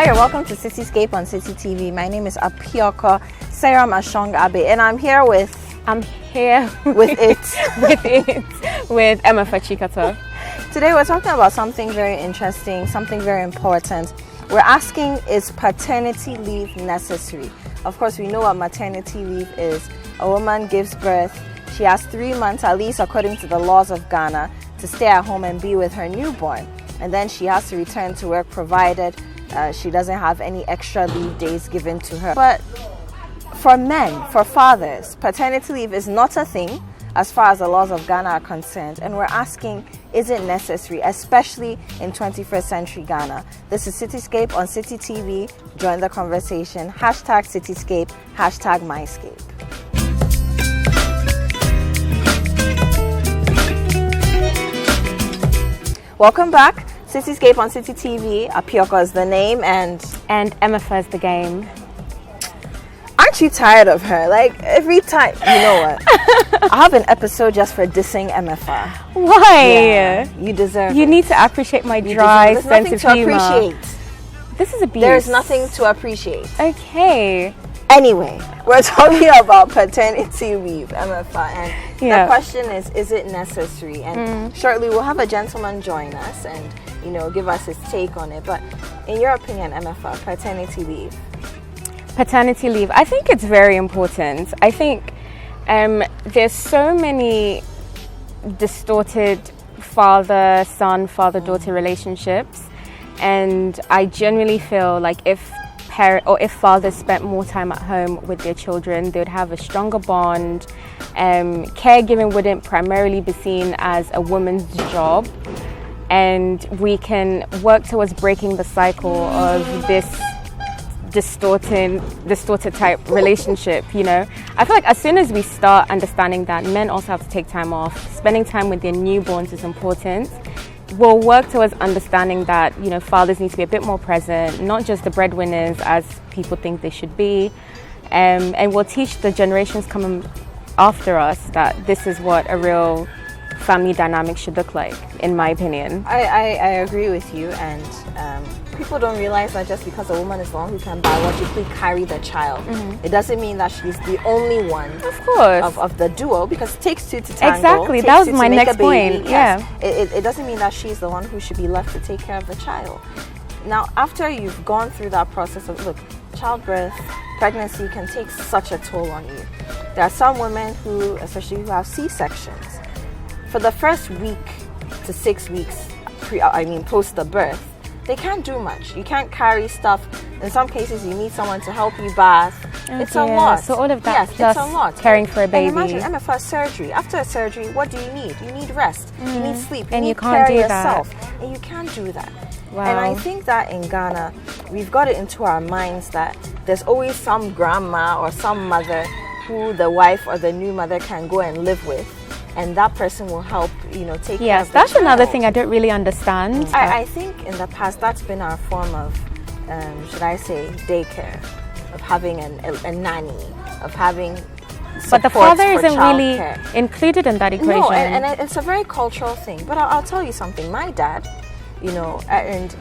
Hi, and welcome to Citi Scape on Citi TV. My name is Apiorkor and I'm here with Emefa Chikato. Today we're talking about something very interesting, something very important. We're asking, is paternity leave necessary? Of course, we know what maternity leave is. A woman gives birth. She has 3 months, at least according to the laws of Ghana, to stay at home and be with her newborn. And then she has to return to work provided she doesn't have any extra leave days given to her. But for men, for fathers, paternity leave is not a thing as far as the laws of Ghana are concerned. And we're asking, is it necessary, especially in 21st century Ghana? This is Citi Scape on Citi TV. Join the conversation. Hashtag Citi Scape, hashtag MyScape. Welcome back. Citi Scape on Citi TV. Apiorkor is the name and Emefa is the game. Aren't you tired of her? Like every time, you know what? I have an episode just for dissing Emefa. Why? Yeah, you deserve it. You need to appreciate my dry sense of humor. There's nothing to appreciate. This is abuse. There's nothing to appreciate. Okay. Anyway, we're talking about paternity leave, Emefa, and the question is it necessary? And shortly we'll have a gentleman join us and give us his take on it. But in your opinion, Emefa, paternity leave? Paternity leave, I think it's very important. I think there's so many distorted father-son, father-daughter relationships, and I genuinely feel like if fathers spent more time at home with their children, they would have a stronger bond. Caregiving wouldn't primarily be seen as a woman's job, and we can work towards breaking the cycle of this distorted type relationship. I feel like as soon as we start understanding that men also have to take time off, spending time with their newborns is important. We'll work towards understanding that fathers need to be a bit more present, not just the breadwinners as people think they should be, and we'll teach the generations coming after us that this is what a real family dynamic should look like, in my opinion. I agree with you, and people don't realize that just because a woman is the one who can biologically carry the child, it doesn't mean that she's the only one, of course, of the duo, because it takes two to tango. Exactly, that was my next point. Yes. It doesn't mean that she's the one who should be left to take care of the child. Now, after you've gone through that process of, childbirth, pregnancy can take such a toll on you. There are some women especially who have C-sections. For the first week to 6 weeks, post the birth, they can't do much. You can't carry stuff. In some cases, you need someone to help you bath. It's a lot. So all of that, yes, plus it's a lot. caring for a baby. And imagine Emefa surgery. After a surgery, what do you need? You need rest. You need sleep. You and need you can't do yourself. that. And you can't do that. Wow. And I think that in Ghana, we've got it into our minds that there's always some grandma or some mother who the wife or the new mother can go and live with. And that person will help, take care of the Yes, that's child. another thing I don't really understand. I think in the past that's been our form of, should I say, daycare, of having a nanny, of having but the father isn't really care. Included in that equation. No, and it's a very cultural thing. But I'll tell you something. My dad, and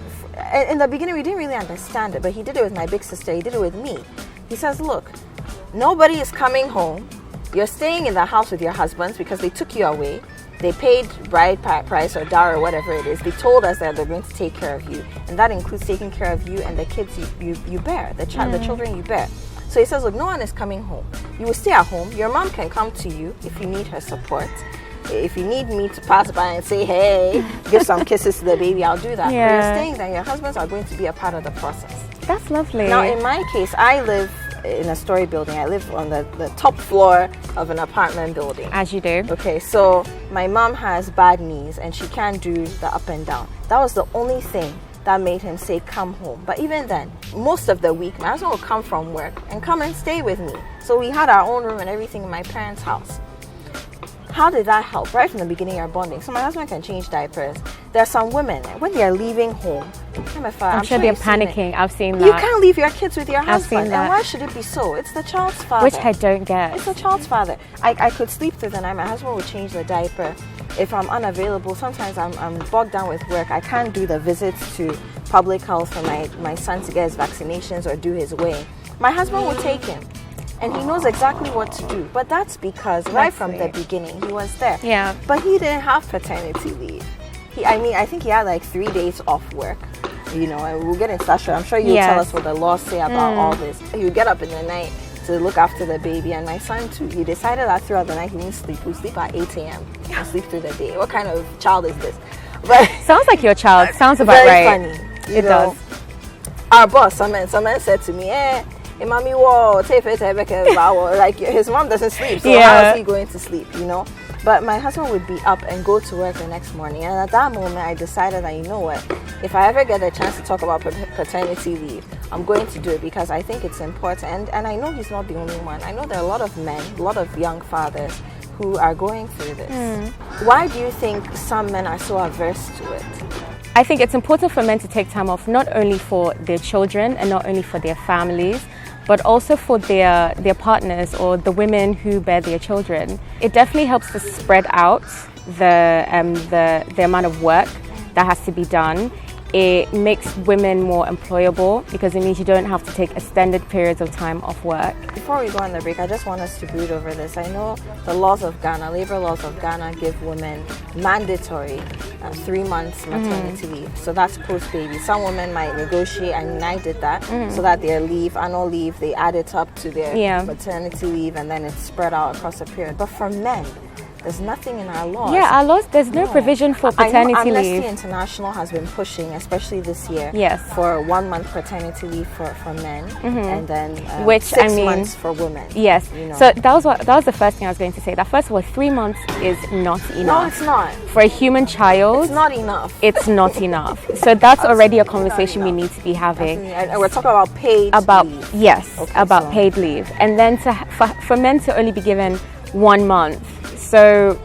in the beginning we didn't really understand it, but he did it with my big sister. He did it with me. He says, look, nobody is coming home. You're staying in the house with your husbands because they took you away. They paid bride price or dowry or whatever it is. They told us that they're going to take care of you. And that includes taking care of you and the kids you bear, the children you bear. So he says, look, no one is coming home. You will stay at home. Your mom can come to you if you need her support. If you need me to pass by and say, hey, give some kisses to the baby, I'll do that. Yeah. But you're staying there. Your husbands are going to be a part of the process. That's lovely. Now, in my case, I live in a story building. I live on the top floor of an apartment building. As you do. Okay, so my mom has bad knees and she can't do the up and down. That was the only thing that made him say, come home. But even then, most of the week, my husband would come from work and come and stay with me. So we had our own room and everything in my parents' house. How did that help? Right from the beginning, you're bonding. So my husband can change diapers. There are some women, when they're leaving home, I'm sure they're panicking. I've seen that. You can't leave your kids with your husband. I've seen that. And why should it be so? It's the child's father. Which I don't get. It's the child's father. I could sleep through the night. My husband would change the diaper. If I'm unavailable, sometimes I'm bogged down with work. I can't do the visits to public health for my son to get his vaccinations or do his weigh, my husband would take him. And he knows exactly what to do. But that's because right from the beginning, he was there. Yeah. But he didn't have paternity leave. I think he had like 3 days off work. You know, and we'll get into that. I'm sure you'll tell us what the laws say about all this. He would get up in the night to look after the baby, and my son too. He decided that throughout the night he didn't sleep. We'll sleep at 8 a.m. and sleep through the day. What kind of child is this? But sounds like your child. Sounds about very right. Funny. It does. Our boss, some man said to me, mommy, like his mom doesn't sleep, so how is he going to sleep? You know. But my husband would be up and go to work the next morning. And at that moment, I decided that, you know what, if I ever get a chance to talk about paternity leave, I'm going to do it because I think it's important. And I know he's not the only one. I know there are a lot of men, a lot of young fathers who are going through this. Why do you think some men are so averse to it? I think it's important for men to take time off, not only for their children and not only for their families, but also for their partners or the women who bear their children. It definitely helps to spread out the amount of work that has to be done. It makes women more employable because it means you don't have to take extended periods of time off work. Before we go on the break, I just want us to brood over this. I know the laws of Ghana, labor laws of Ghana give women mandatory 3 months maternity leave. So that's post-baby. Some women might negotiate, and I did that, so that their leave, annual leave, they add it up to their maternity leave and then it's spread out across a period. But for men, there's nothing in our laws. Yeah, our laws, there's no provision for paternity leave. Amnesty International has been pushing, especially this year, for 1 month paternity leave for men, and then 6 months for women. Yes, you know. So that was the first thing I was going to say. That first of all, 3 months is not enough. No, it's not. For a human child, it's not enough. It's not enough. So that's already a conversation we need to be having. And we're talking about paid leave. Yes, paid leave. And then for men to only be given 1 month. So,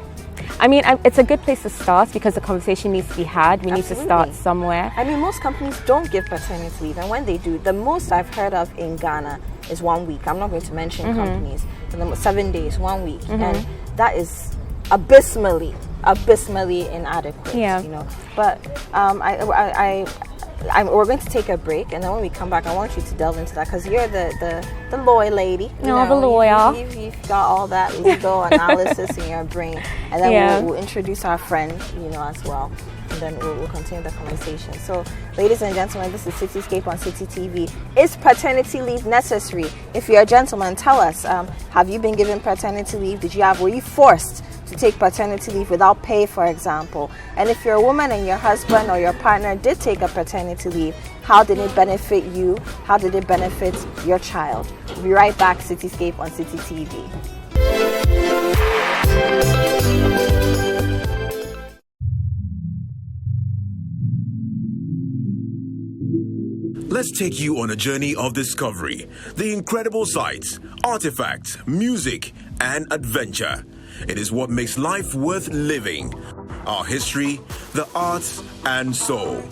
I mean, it's a good place to start because the conversation needs to be had. We need to start somewhere. I mean, most companies don't give paternity leave, and when they do, the most I've heard of in Ghana is 1 week. I'm not going to mention companies. 7 days, 1 week, and that is abysmally inadequate. Yeah. You know, but we're going to take a break, and then when we come back, I want you to delve into that because you're the lawyer lady. The lawyer. You've got all that legal analysis in your brain, and then we'll introduce our friend, as well, and then we'll continue the conversation. So, ladies and gentlemen, this is Citi Scape on Citi TV. Is paternity leave necessary? If you're a gentleman, tell us. Have you been given paternity leave? Were you forced to take paternity leave without pay, for example? And if you're a woman and your husband or your partner did take a paternity leave, how did it benefit you? How did it benefit your child? We'll be right back. Citi Scape on Citi TV. Let's take you on a journey of discovery, the incredible sights, artifacts, music, and adventure. It is what makes life worth living. Our history, the arts, and soul.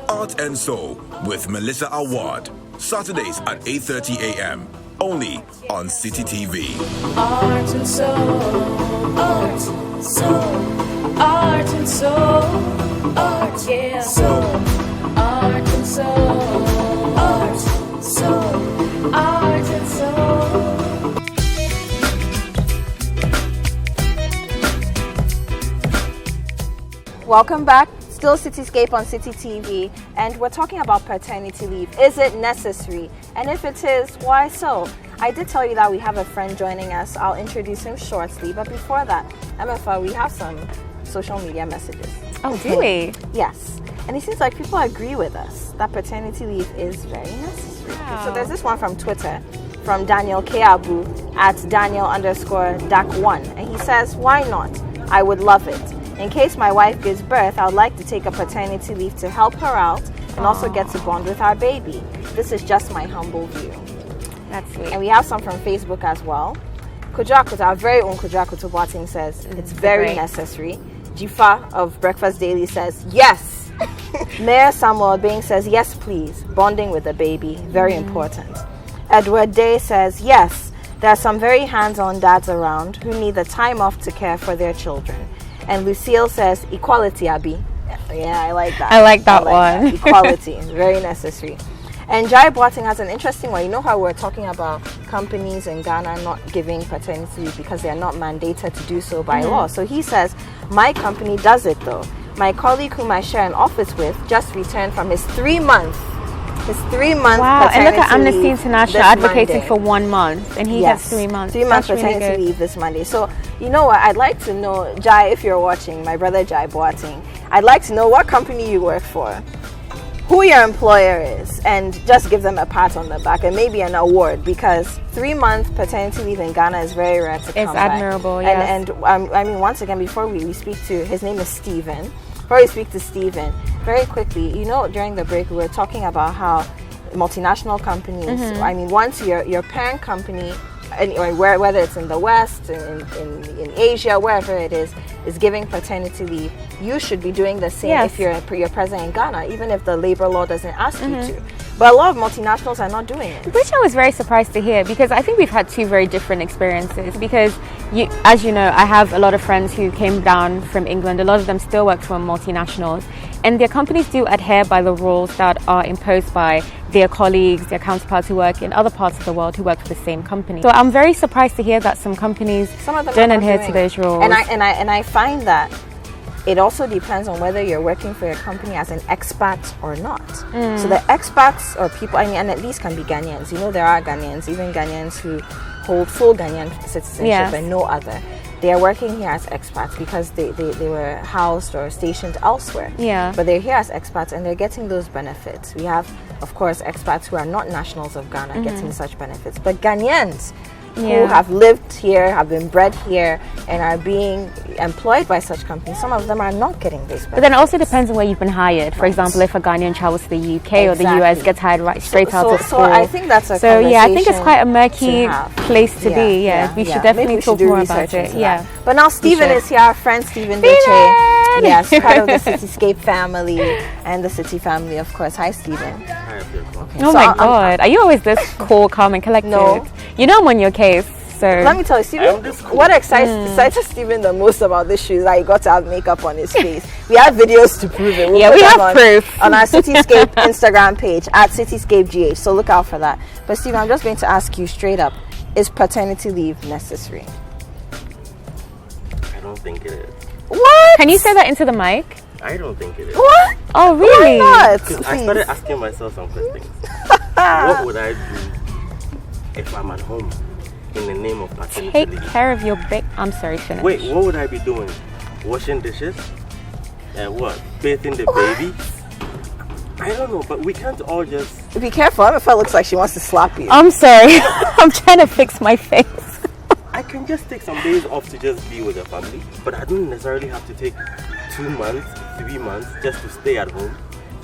Art and Soul with Melissa Awad. Saturdays at 8:30 a.m. Only on Citi TV. Art and soul, art, soul, art and soul, art, yeah, soul, art and soul, art, soul, art and soul. Welcome back. Still Citi Scape on Citi TV, and we're talking about paternity leave. Is it necessary? And if it is, why so? I did tell you that we have a friend joining us. I'll introduce him shortly, but before that, Emefa, we have some social media messages. Oh, do we? Yes. And it seems like people agree with us that paternity leave is very necessary. Wow. So there's this one from Twitter, from Daniel Keabu at Daniel_Dak1. And he says, why not? I would love it. In case my wife gives birth, I would like to take a paternity leave to help her out and also get to bond with our baby. This is just my humble view. That's sweet. And we have some from Facebook as well. Kujakuta, our very own Kujakuta Boating says, it's very necessary. Jifa of Breakfast Daily says, yes. Mayor Samuel Bing says, yes, please. Bonding with the baby, very important. Edward Day says, yes. There are some very hands-on dads around who need the time off to care for their children. And Lucille says, equality, Abby. Yeah, I like that. I like that one. Equality is very necessary. And Jai Boateng has an interesting one. You know how we're talking about companies in Ghana not giving paternity leave because they are not mandated to do so by law. So he says, my company does it though. My colleague whom I share an office with just returned from his 3-month Wow, and look at Amnesty International advocating for 1 month, and he gets 3 months. 3 months paternity leave this Monday. So, you know what? I'd like to know, Jai, if you're watching, my brother Jai Boateng, I'd like to know what company you work for, who your employer is, and just give them a pat on the back and maybe an award, because 3-month paternity leave in Ghana is very rare to come by. It's admirable, yes. And I mean, once again, before we speak to, his name is Stephen. Before we speak to Stephen, very quickly, you know, during the break, we were talking about how multinational companies, I mean, once your parent company, anyway, whether it's in the West, in Asia, wherever it is giving paternity leave, you should be doing the same if you're present in Ghana, even if the labor law doesn't ask you to. But a lot of multinationals are not doing it. Which I was very surprised to hear, because I think we've had two very different experiences. Because, as you know, I have a lot of friends who came down from England. A lot of them still work for multinationals. And their companies do adhere by the rules that are imposed by their colleagues, their counterparts who work in other parts of the world who work for the same company. So I'm very surprised to hear that some companies don't adhere to those rules. And I find that it also depends on whether you're working for your company as an expat or not. So the expats or people, I mean, and at least can be Ghanaians. You know, there are Ghanaians, even Ghanaians who hold full Ghanaian citizenship and no other. They are working here as expats because they were housed or stationed elsewhere. Yeah. But they're here as expats and they're getting those benefits. We have, of course, expats who are not nationals of Ghana getting such benefits. But Ghanaians who have lived here, have been bred here, and are being employed by such companies, some of them are not getting these benefits. But then it also depends on where you've been hired. For example, if a Ghanaian travels to the UK or the US, gets hired right straight out of school. So I think that's a So yeah, I think it's quite a murky place to be. Yeah, we should definitely talk more about it. Yeah. But now Stephen is here, our friend Stephen Beche. Yes, part of the Citi Scape family and the Citi family, of course. Hi, Stephen. Hi, Apiorkor. Okay, Oh my God, are you always this cool, calm, and collected? No. You know I'm on your case. So let me tell you, Stephen, what excited Stephen the most about this shoe is that he got to have makeup on his face. We have videos to prove it. Yeah, we have proof on our Citi Scape Instagram page at Citi Scape GH. So look out for that. But Stephen, I'm just going to ask you straight up: is paternity leave necessary? I don't think it is. What? Can you say that into the mic? I don't think it is. What? Oh really? Why not? I started asking myself some questions. What would I do if I'm at home in the name of paternity Take leave? care of your big. I'm sorry, finish. Wait, what would I be doing? Washing dishes? And what? Bathing the baby? I don't know, but we can't all just... Be careful. Emefa looks like she wants to slap you. I'm sorry. I'm trying to fix my face. I can just take some days off to just be with the family, but I don't necessarily have to take 2 months, 3 months just to stay at home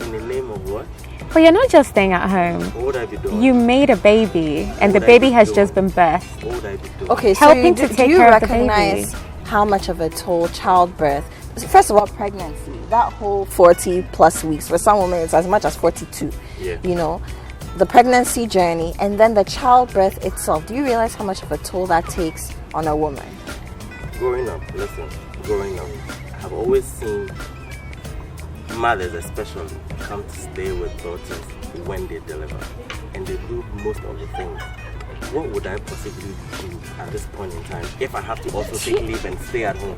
in the name of what? But you're not just staying at home. What would I be doing? You made a baby, and the would I baby be has doing? just been birthed. What would I be doing? Okay, so Helping to take do you care of the recognize baby. how much of a toll childbirth, first of all, pregnancy, that whole 40 plus weeks, for some women it's as much as 42, you know, the pregnancy journey, and then the childbirth itself. Do you realize how much of a toll that takes on a woman? Growing up, I've always seen mothers especially come to stay with daughters when they deliver, and they do most of the things. What would I possibly do at this point in time if I have to also take leave and stay at home?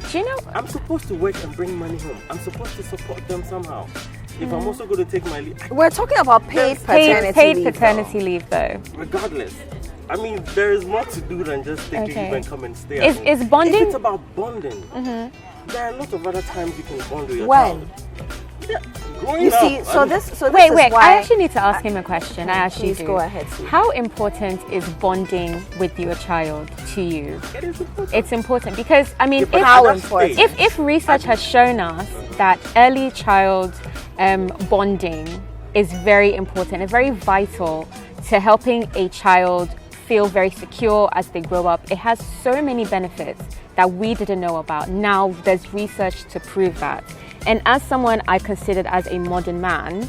Do you know? I'm supposed to work and bring money home. I'm supposed to support them somehow. If I'm also going to take my leave, We're talking about paid paternity Paid leave. paternity leave, though. regardless. I mean, there is more to do than just take leave and come and stay at home. Is bonding? If it's about bonding, there are a lot of other times you can bond with your When? child. Yeah, growing You see, up, so this is Wait. why I actually need to ask him a question. I actually Please do. go ahead, Steve. How important is bonding with your child to you? it is important. It's important because I mean, but how at that important? stage, if research has shown us that early child bonding is very important and very vital to helping a child feel very secure as they grow up. It has so many benefits that we didn't know about. Now there's research to prove that. And as someone I considered as a modern man,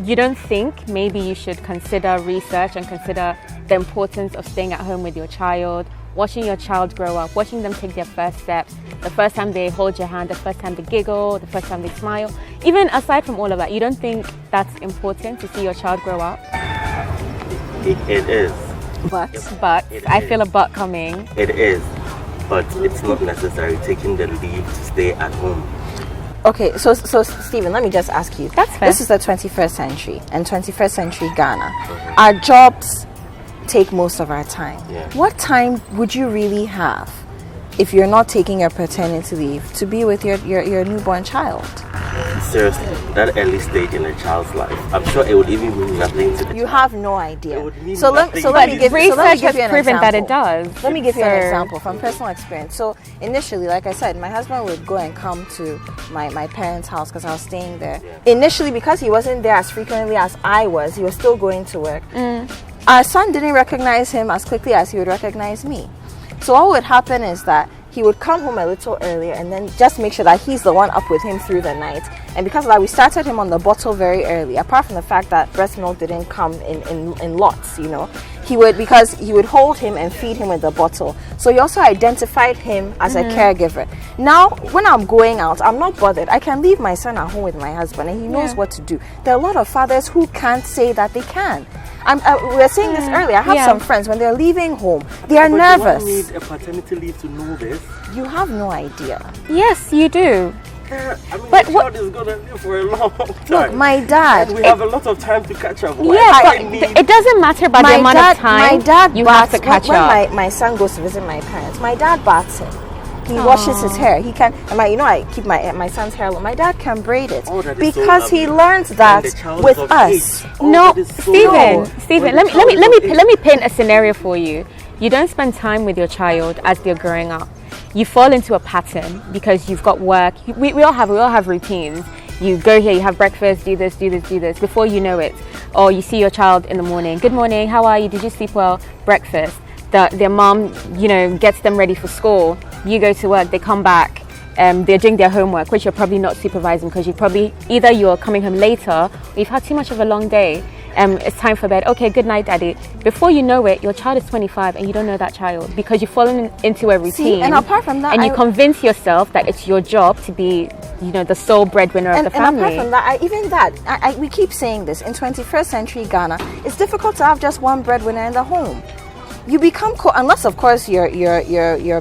you don't think maybe you should consider research and consider the importance of staying at home with your child watching your child grow up, watching them take their first steps, the first time they hold your hand, the first time they giggle, the first time they smile. Even aside from all of that, you don't think that's important to see your child grow up? It is. But I feel a but coming. It is. But it's not necessary taking the leave to stay at home. okay, so Stephen, let me just ask you. That's fair. This is the 21st century and 21st century Ghana. Our jobs take most of our time. Yeah. What time would you really have if you're not taking your paternity leave to be with your newborn child? Seriously, that early stage in a child's life, I'm sure it would even mean nothing to the You child. have no idea. It would mean So let nothing. me But give you Research has an proven that it example. does. Let me give you an So- example from personal experience. So initially, like I said, my husband would go and come to my parents' house because I was staying there. Initially, because he wasn't there as frequently as I was, he was still going to work. Our son didn't recognize him as quickly as he would recognize me. So what would happen is that he would come home a little earlier and then just make sure that he's the one up with him through the night. And because of that, we started him on the bottle very early. Apart from the fact that breast milk didn't come in lots, you know, because he would hold him and feed him with the bottle. So he also identified him as a caregiver. Now, when I'm going out, I'm not bothered. I can leave my son at home with my husband and he knows what to do. There are a lot of fathers who can't say that they can. We were saying this earlier. I have some friends, when they're leaving home, they are nervous. Do I need a paternity leave to know this? You have no idea. Yes, you do. I mean, But the what- child is going to live for a long time. Look, my dad. And we have a lot of time to catch up. Why Yeah, do but I need... it doesn't matter about the amount of time my dad you bats, have to catch when up. my son goes to visit my parents, my dad bats him. He washes his hair. He can, and I keep my son's hair long. My dad can braid it Oh, that is so because he lovely. learns And that the child with is of us. age. Oh, No, that is so Stephen, lovely. Stephen, When let the me child is of age. let me paint a scenario for you. You don't spend time with your child as they're growing up. You fall into a pattern because you've got work. We all have routines. You go here, you have breakfast, do this. Before you know it, or you see your child in the morning. Good morning, how are you? Did you sleep well? Breakfast. Their mom, gets them ready for school. You go to work, they come back. They're doing their homework, which you're probably not supervising because either you're coming home later or you've had too much of a long day. It's time for bed. Okay, good night, daddy. Before you know it, your child is 25 and you don't know that child because you've fallen into a routine. See, and apart from that, and you convince yourself that it's your job to be, the sole breadwinner of the family. And apart from that, we keep saying this in 21st century Ghana, it's difficult to have just one breadwinner in the home. You become unless of course your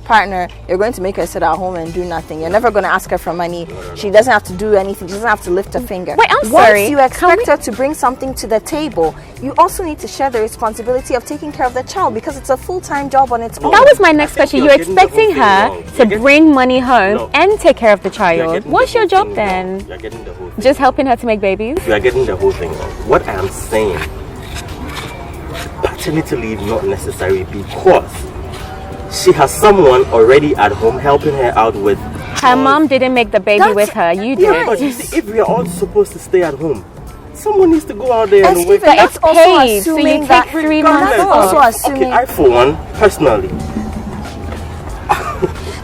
partner, you're going to make her sit at home and do nothing. You're never going to ask her for money. She doesn't have to do anything. She doesn't have to lift a finger. Wait, I'm Once sorry. you expect her to bring something to the table, you also need to share the responsibility of taking care of the child because it's a full-time job on its own. That was my next I think question. you're You're getting the whole expecting thing her wrong. to You're getting- bring money home No. and take care of the You're child. getting What's the your whole job thing then? wrong. You're getting the whole thing. Just helping her to make babies? You are getting the whole thing wrong. What I am saying, paternity leave not necessary because she has someone already at home helping her out with. Her mom didn't make the baby with her. You Yeah, did. but you see, if we are all supposed to stay at home, someone needs to go out there And and Stephen, work. that's it's also paid, so you assuming take that 3 months that's off. also assuming Okay, I for one, personally,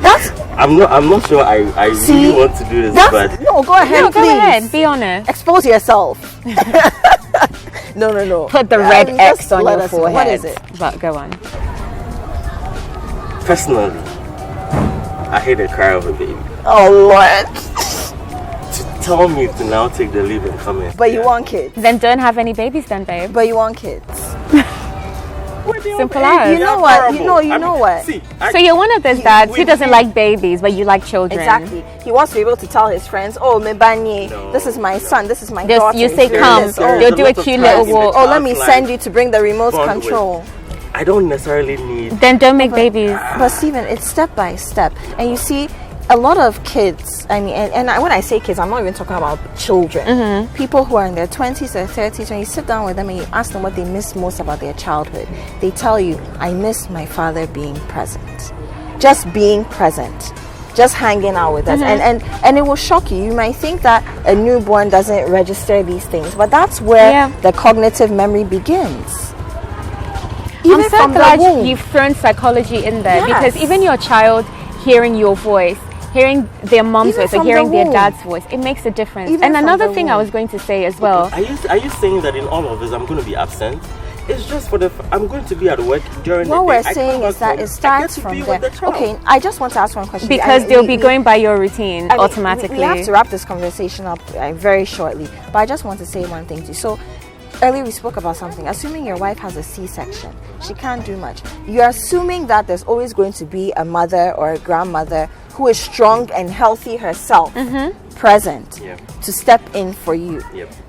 that's I'm not sure I See? really want to do this, that's but no. Go ahead, No, go please. ahead. Be honest. Expose yourself. No. Put the Yeah, red just X on let your us know. forehead. What is it? But go on. personally, I hate the cry of a baby. Oh Lord! To tell me to now take the leave and come in. But you want kids. Then don't have any babies then, babe. But you want kids. Simple as. You know what? You know what? See, So you're one of those dads who we- doesn't like babies, but you like children. Exactly. He wants to be able to tell his friends, "Oh, Mebanye, No, this is my son. This is my Just- daughter." you say Here it come. is. There is They'll a do a lot of cute time little in the walk. Oh, let me child's send life you to bring the remote bond with- control. I don't necessarily need. Then don't make babies. But Stephen, it's step by step, and you see, a lot of kids. I mean, when I say kids, I'm not even talking about children. People who are in their 20s or 30s. When you sit down with them and you ask them what they miss most about their childhood, they tell you, "I miss my father being present, just being present." Just hanging out with us, and it will shock you. You might think that a newborn doesn't register these things, but that's where the cognitive memory begins. I'm so from the glad womb. you've thrown psychology in there Yes. because even your child hearing your voice, hearing their mom's Even voice or from hearing the their womb. dad's voice, it makes a difference. Even And from another the thing I womb. was going to say as well. Are you saying that in all of this I'm going to be absent? It's just for the. I'm going to be at work during What the day. we're I come saying back is that home, it I starts get to from be there. with the child. Okay, I just want to ask one question. Because they'll be going by your routine automatically. We have to wrap this conversation up very shortly. But I just want to say one thing to you. So, earlier we spoke about something. Assuming your wife has a C-section, she can't do much. You're assuming that there's always going to be a mother or a grandmother who is strong and healthy herself present to step in for you.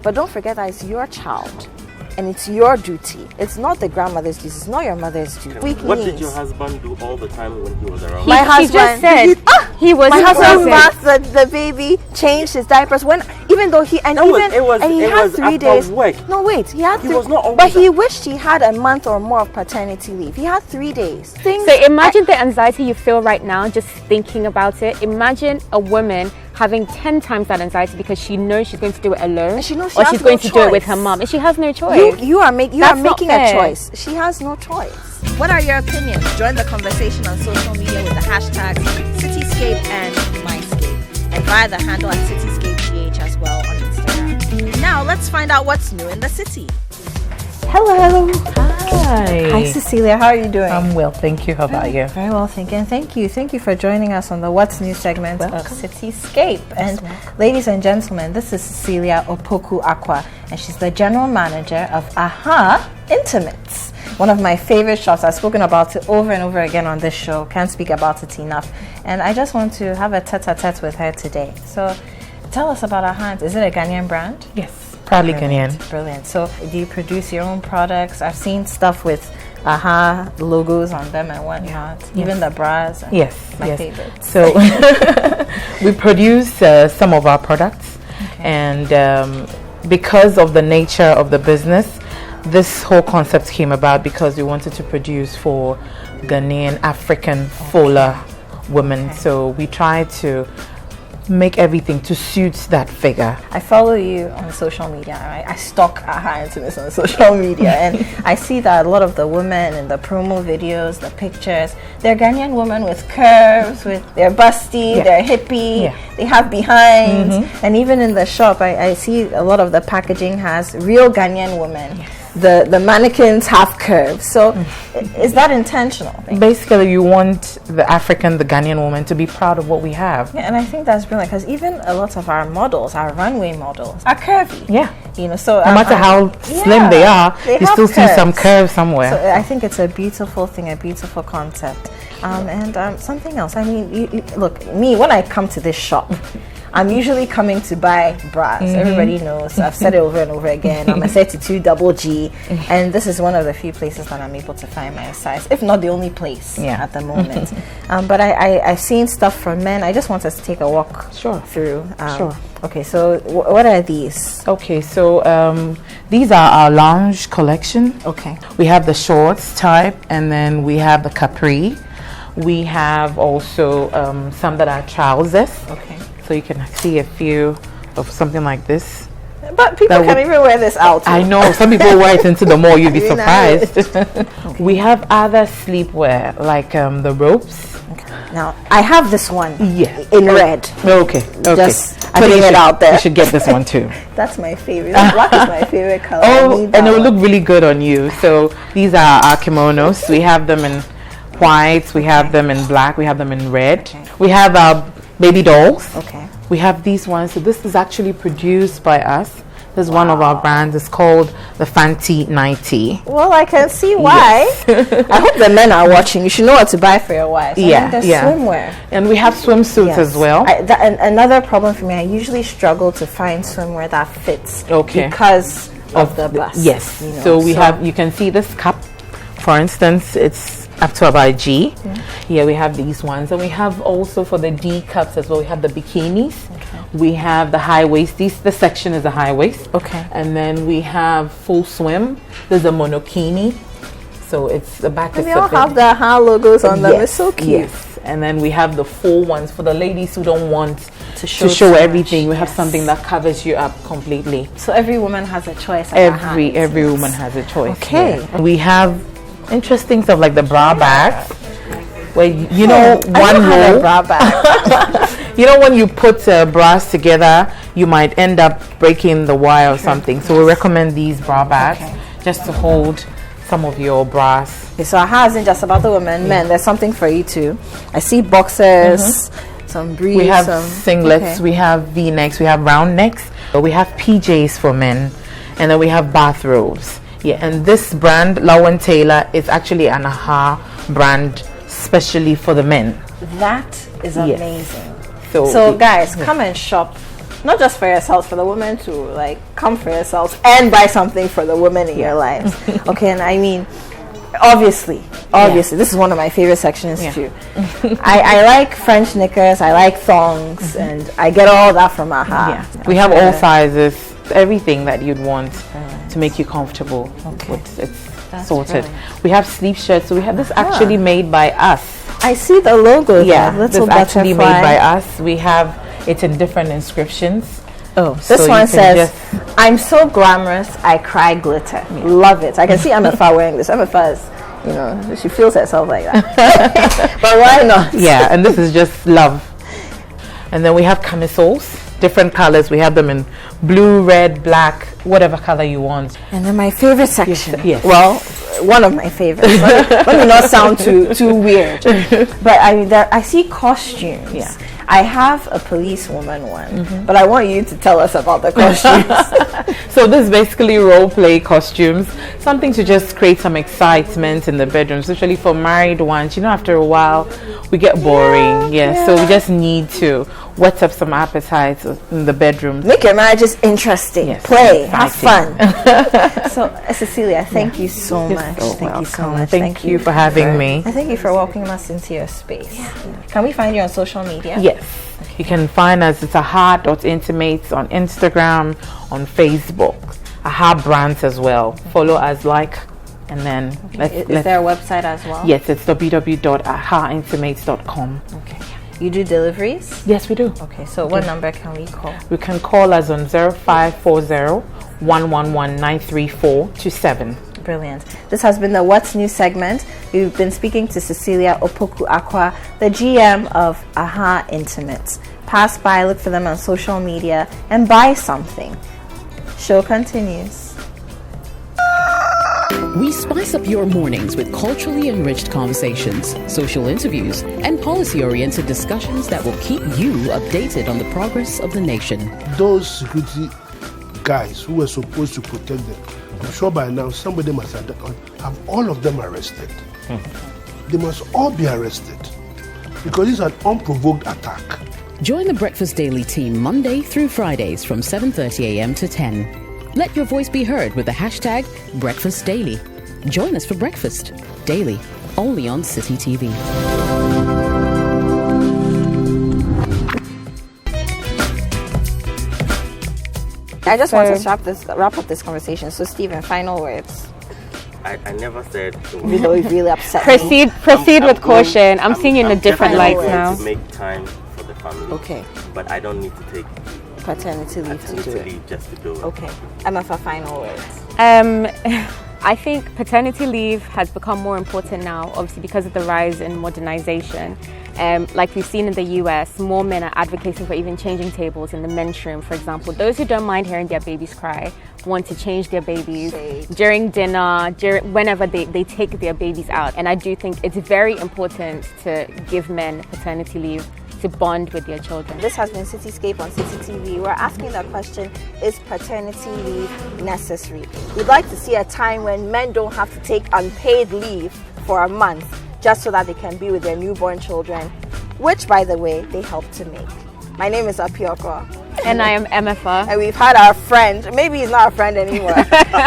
But don't forget that it's your child. And it's your duty. It's not the grandmother's duty. It's not your mother's duty. What did your husband do all the time when he was around? My husband, he just said he was. My husband present. bathed the baby, changed his diapers. Even though he had 3 days. Work. No, wait, he had was not always but he wished he had a month or more of paternity leave. He had 3 days. So imagine the anxiety you feel right now just thinking about it. Imagine a woman having 10 times that anxiety because she knows she's going to do it alone, And she knows she or has she's no going to do it with choice. her mom, and she has no choice. You are That's not making a fair. choice. She has no choice. What are your opinions? Join the conversation on social media with the hashtags Citi Scape and MyScape, and via the handle at Citi Scape GH as well on Instagram. Now let's find out what's new in the city. Hello. Hi Hi. Cecilia, how are you doing? I'm well, thank you. How about you? Very well, thank you. And thank you for joining us on the What's New segment of Citi Scape. And ladies and gentlemen, this is Cecilia Opoku Akwa, and she's the general manager of Aha Intimates, one of my favorite shops. I've spoken about it over and over again on this show. Can't speak about it enough. And I just want to have a tete-a-tete with her today. So tell us about Aha. Is it a Ghanaian brand? Yes. Proudly Ghanaian. Brilliant. So do you produce your own products? I've seen stuff with Aha logos on them and whatnot. Even the bras. Yes. My favorite. So we produce some of our products, and because of the nature of the business, this whole concept came about because we wanted to produce for Ghanaian African Fola women. So we try to make everything to suit that figure. I follow you on social media, right? I stalk Aha Intimates on social media, and I see that a lot of the women in the promo videos, the pictures, they're Ghanaian women with curves, they're busty, they're hippie, they have behinds, and even in the shop, I see a lot of the packaging has real Ghanaian women. The mannequins have curves. So is that intentional? Basically, you want the Ghanaian woman to be proud of what we have. Yeah, and I think that's brilliant because even a lot of our models, our runway models, are curvy. Yeah. You know, so no matter how slim they are, you still see some curve somewhere. So I think it's a beautiful thing, a beautiful concept. And something else. I mean, look, me, when I come to this shop, I'm usually coming to buy bras. Everybody knows. I've said it over and over again. I'm a 32 double G, and this is one of the few places that I'm able to find my size, if not the only place at the moment. But I've seen stuff for men. I just want us to take a walk through. Okay, so what are these? Okay, so these are our lounge collection. Okay. We have the shorts type, and then we have the capri. We have also some that are trousers. Okay. So you can see a few of something like this. But people can't even wear this out. I know. Some people wear it into the mall. You'd be surprised. We have other sleepwear, like the ropes. Now, I have this one. Yes. In red. Okay. Just putting it out there. You should get this one too. That's my favorite. Black is my favorite color. And it will look really good on you. So these are our kimonos. We have them in white. We have them in black. We have them in red. We have our baby dolls. Okay. We have these ones. So this is actually produced by us. This is one of our brands. It's called the Fanti 90. Well, I can see why. Yes. I hope the men are watching. You should know what to buy for your wives. There's swimwear. And we have swimsuits as well. Another problem for me, I usually struggle to find swimwear that fits. Okay. Because of the bust. Yes. You know, so we have, you can see this cup, for instance, it's up to about G. Here we have these ones, and we have also for the D cups as well. We have the bikinis. We have the high waist. This section is a high waist. Okay. And then we have full swim. There's a monokini. So it's the back. And they all have the Ha logos on them. It's so cute. Yes. And then we have the full ones for the ladies who don't want to show everything. We have something that covers you up completely. So every woman has a choice. Every woman has a choice. Okay. Yeah. We have interesting stuff like the bra bags, where you know one roll. Bra bag. You know when you put bras together, you might end up breaking the wire or something. So we recommend these bra bags just to hold some of your bras. Okay, so AHA isn't just about the women. Men, there's something for you too. I see boxers, some briefs. We have some singlets, we have V-necks, we have round necks, we have PJs for men, and then we have bathrobes. Yeah, and this brand, Lowen Taylor, is actually an AHA brand specially for the men. That is Yes. amazing. So Guys, come and shop. Not just for yourselves, for the women to like come for yourselves and buy something for the women in your lives. Okay, and I mean, obviously, this is one of my favorite sections too. I like French knickers, I like thongs, and I get all that from AHA. Yeah. We have all sizes, everything that you'd want to make you comfortable. Okay. It's sorted. We have sleeve shirts, so we have this actually made by us. I see the logo. Yeah, there, this actually made by us. We have it in different inscriptions. Oh, So this you one can says, just- "I'm so glamorous, I cry glitter." Love it. I can see Emefa wearing this. Emefa is, she feels herself like that. But why not? Yeah, and this is just love. And then we have camisoles, different colors. We have them in blue, red, black, whatever color you want. And then my favorite section. Yes. Well, one of my favorites. Let me not sound too weird. But I mean, I see costumes. Yeah. I have a policewoman one, but I want you to tell us about the costumes. So this is basically role play costumes, something to just create some excitement in the bedroom, especially for married ones. After a while, we get boring. So we just need to whet up some appetites in the bedroom. Make your marriages interesting. Yes, Play, have exciting. fun. So, Cecilia, thank you so much. so Thank you so welcome. much. Thank you for having me. And thank you for welcoming us into your space. Can we find you on social media? Yes. You can find us at aha.intimates on Instagram, on Facebook. AHA brands as well. Follow us, and then Is there a website as well? Yes, it's www.ahaintimates.com. Okay. You do deliveries? Yes, we do. Okay, so what number can we call? You can call us on 0540-111-93427. Brilliant. This has been the What's New segment. We've been speaking to Cecilia Opoku-Akwa, the GM of AHA Intimates. Pass by, look for them on social media, and buy something. Show continues. We spice up your mornings with culturally enriched conversations, social interviews, and policy-oriented discussions that will keep you updated on the progress of the nation. Those security guys who were supposed to protect them, I'm sure by now somebody must have all of them arrested. They must all be arrested because it's an unprovoked attack. Join the Breakfast Daily team Monday through Fridays from 7:30 a.m. to 10. Let your voice be heard with the hashtag Breakfast Daily. Join us for breakfast daily, only on Citi TV. I just want to wrap up this conversation. So, Stephen, final words. I never said. Really upset me. Proceed with caution. I'm seeing you in a different light definitely now. going to make time for the family. Okay. But I don't need to take Paternity leave to do paternity it. leave just to do it. Okay. Emma, for final words. I think paternity leave has become more important now, obviously because of the rise in modernization. Like we've seen in the US, more men are advocating for even changing tables in the men's room, for example. Those who don't mind hearing their babies cry want to change their babies during dinner, whenever they take their babies out. And I do think it's very important to give men paternity leave to bond with their children. This has been Citi Scape on Citi TV. We're asking the question, is paternity leave necessary? We'd like to see a time when men don't have to take unpaid leave for a month just so that they can be with their newborn children, which, by the way, they help to make. My name is Apiorkor. And I am Emefa. And we've had our friend, maybe he's not a friend anymore,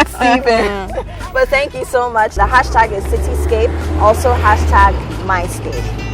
Stephen. But thank you so much. The hashtag is Citi Scape, also hashtag MyScape.